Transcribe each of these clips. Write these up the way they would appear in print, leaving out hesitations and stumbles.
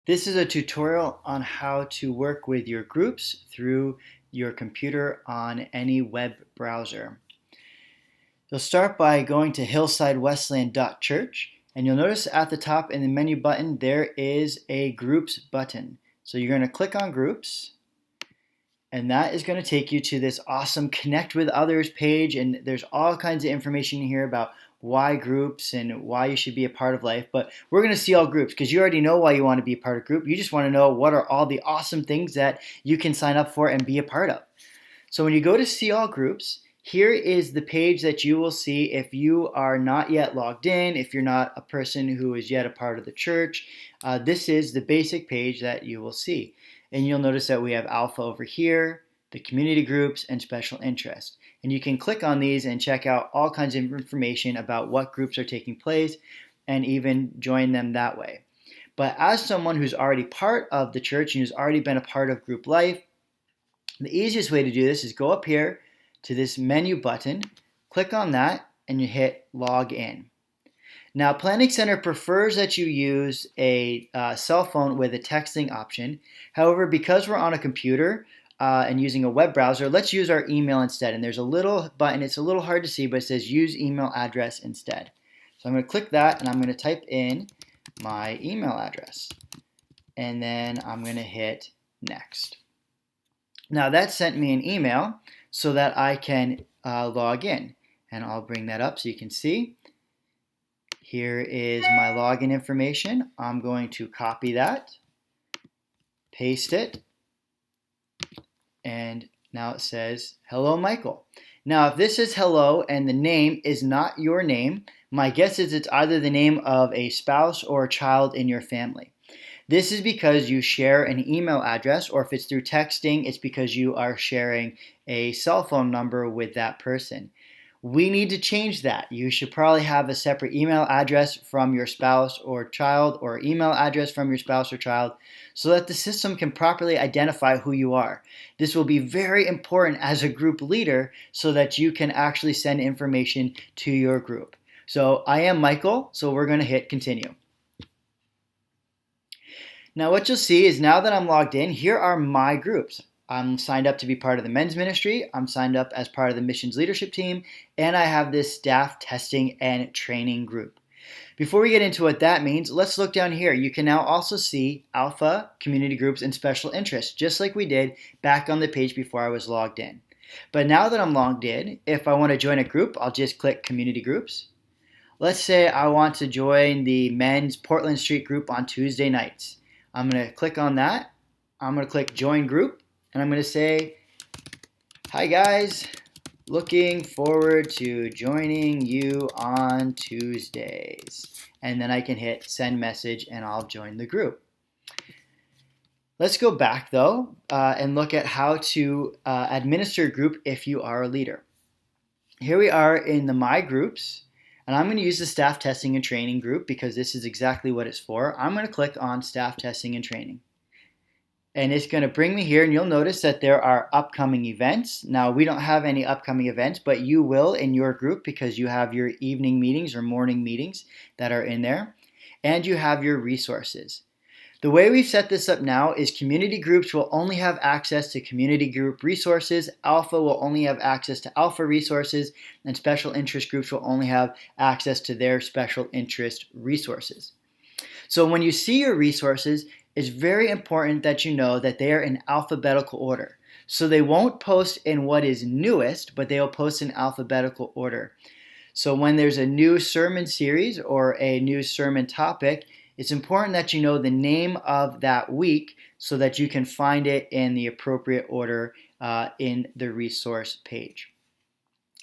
This is a tutorial on how to work with your groups through your computer on any web browser. You'll start by going to hillsidewesleyan.church, and you'll notice at the top in the menu button there is a groups button. So you're going to click on groups, and that is going to take you to this awesome connect with others page, and there's all kinds of information here about why groups and why you should be a part of life. But we're going to see all groups because you already know why you want to be a part of a group. You just want to know what are all the awesome things that you can sign up for and be a part of. So when you go to see all groups, here is the page that you will see if you are not yet logged in, if you're not a person who is yet a part of the church. This is the basic page that you will see. And you'll notice that we have Alpha over here, the community groups, and special interest. And you can click on these and check out all kinds of information about what groups are taking place and even join them that way. But as someone who's already part of the church and who's already been a part of group life, the easiest way to do this is go up here to this menu button, click on that, and you hit log in. Now, Planning Center prefers that you use a cell phone with a texting option. However, because we're on a computer and using a web browser, let's use our email instead. And there's a little button, it's a little hard to see, but it says use email address instead. So I'm going to click that, and I'm going to type in my email address. And then I'm going to hit next. Now that sent me an email so that I can log in. And I'll bring that up so you can see. Here is my login information. I'm going to copy that, paste it, and now it says, hello, Michael. Now, if this is hello and the name is not your name, my guess is it's either the name of a spouse or a child in your family. This is because you share an email address, or if it's through texting, it's because you are sharing a cell phone number with that person. We need to change that. You should probably have a separate email address from your spouse or child, or email address from your spouse or child, so that the system can properly identify who you are. This will be very important as a group leader so that you can actually send information to your group. So I am Michael, so we're going to hit continue. Now what you'll see is now that I'm logged in, here are my groups. I'm signed up to be part of the men's ministry, I'm signed up as part of the missions leadership team, and I have this staff testing and training group. Before we get into what that means, let's look down here. You can now also see Alpha, community groups, and special interests, just like we did back on the page before I was logged in. But now that I'm logged in, if I want to join a group, I'll just click community groups. Let's say I want to join the men's Portland Street group on Tuesday nights. I'm going to click on that. I'm going to click join group, and I'm going to say, hi guys, looking forward to joining you on Tuesdays. And then I can hit send message and I'll join the group. Let's go back though and look at how to administer a group if you are a leader. Here we are in the My Groups. And I'm going to use the staff testing and training group because this is exactly what it's for. I'm going to click on staff testing and training. And it's going to bring me here, and you'll notice that there are upcoming events. Now, we don't have any upcoming events, but you will in your group because you have your evening meetings or morning meetings that are in there. And you have your resources. The way we've set this up now is community groups will only have access to community group resources, Alpha will only have access to Alpha resources, and special interest groups will only have access to their special interest resources. So when you see your resources, it's very important that you know that they are in alphabetical order. So they won't post in what is newest, but they will post in alphabetical order. So when there's a new sermon series or a new sermon topic, it's important that you know the name of that week so that you can find it in the appropriate order in the resource page.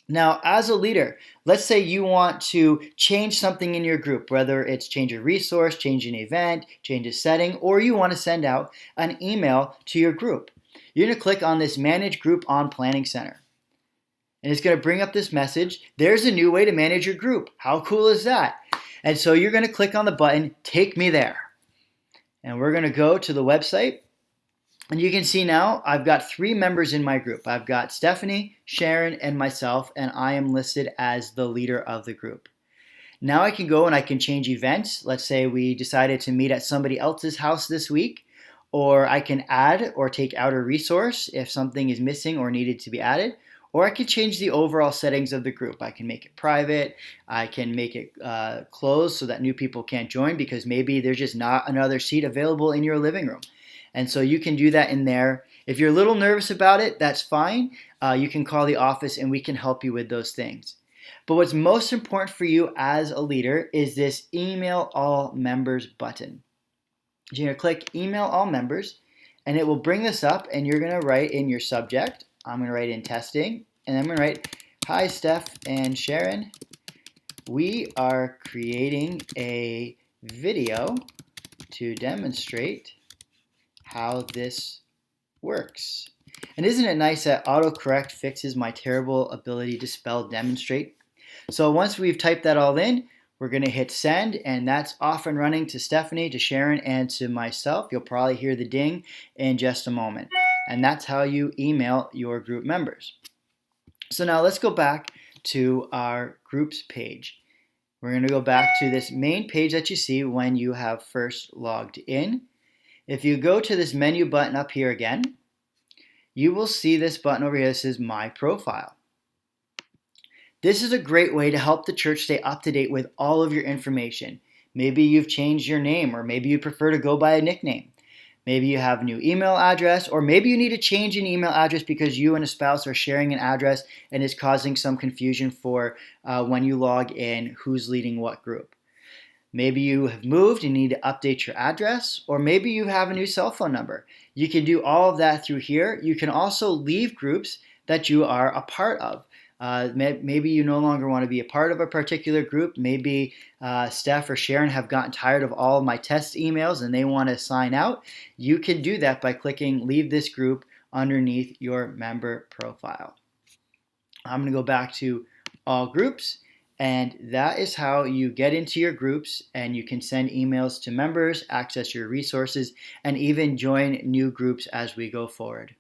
Now, as a leader, let's say you want to change something in your group, whether it's change a resource, change an event, change a setting, or you want to send out an email to your group. You're going to click on this Manage Group on Planning Center. And it's going to bring up this message. There's a new way to manage your group. How cool is that? And so you're going to click on the button, Take Me There. And we're going to go to the website. And you can see now I've got 3 members in my group. I've got Stephanie, Sharon, and myself, and I am listed as the leader of the group. Now I can go and I can change events. Let's say we decided to meet at somebody else's house this week, or I can add or take out a resource if something is missing or needed to be added, or I can change the overall settings of the group. I can make it private. I can make it closed so that new people can't join because maybe there's just not another seat available in your living room. And so you can do that in there. If you're a little nervous about it, that's fine. You can call the office and we can help you with those things. But what's most important for you as a leader is this email all members button. You're going to click email all members and it will bring this up and you're going to write in your subject. I'm going to write in testing and I'm going to write, hi Steph and Sharon, we are creating a video to demonstrate how this works. And isn't it nice that autocorrect fixes my terrible ability to spell demonstrate? So once we've typed that all in, we're going to hit send, and that's off and running to Stephanie, to Sharon, and to myself. You'll probably hear the ding in just a moment. And that's how you email your group members. So now let's go back to our groups page. We're going to go back to this main page that you see when you have first logged in. If you go to this menu button up here again, you will see this button over here that says My Profile. This is a great way to help the church stay up to date with all of your information. Maybe you've changed your name, or maybe you prefer to go by a nickname. Maybe you have a new email address, or maybe you need to change an email address because you and a spouse are sharing an address and it's causing some confusion for when you log in, who's leading what group. Maybe you have moved and need to update your address, or maybe you have a new cell phone number. You can do all of that through here. You can also leave groups that you are a part of. Maybe you no longer want to be a part of a particular group. Maybe Steph or Sharon have gotten tired of all of my test emails and they want to sign out. You can do that by clicking Leave this group underneath your member profile. I'm going to go back to All Groups, and that is how you get into your groups, and you can send emails to members, access your resources, and even join new groups as we go forward.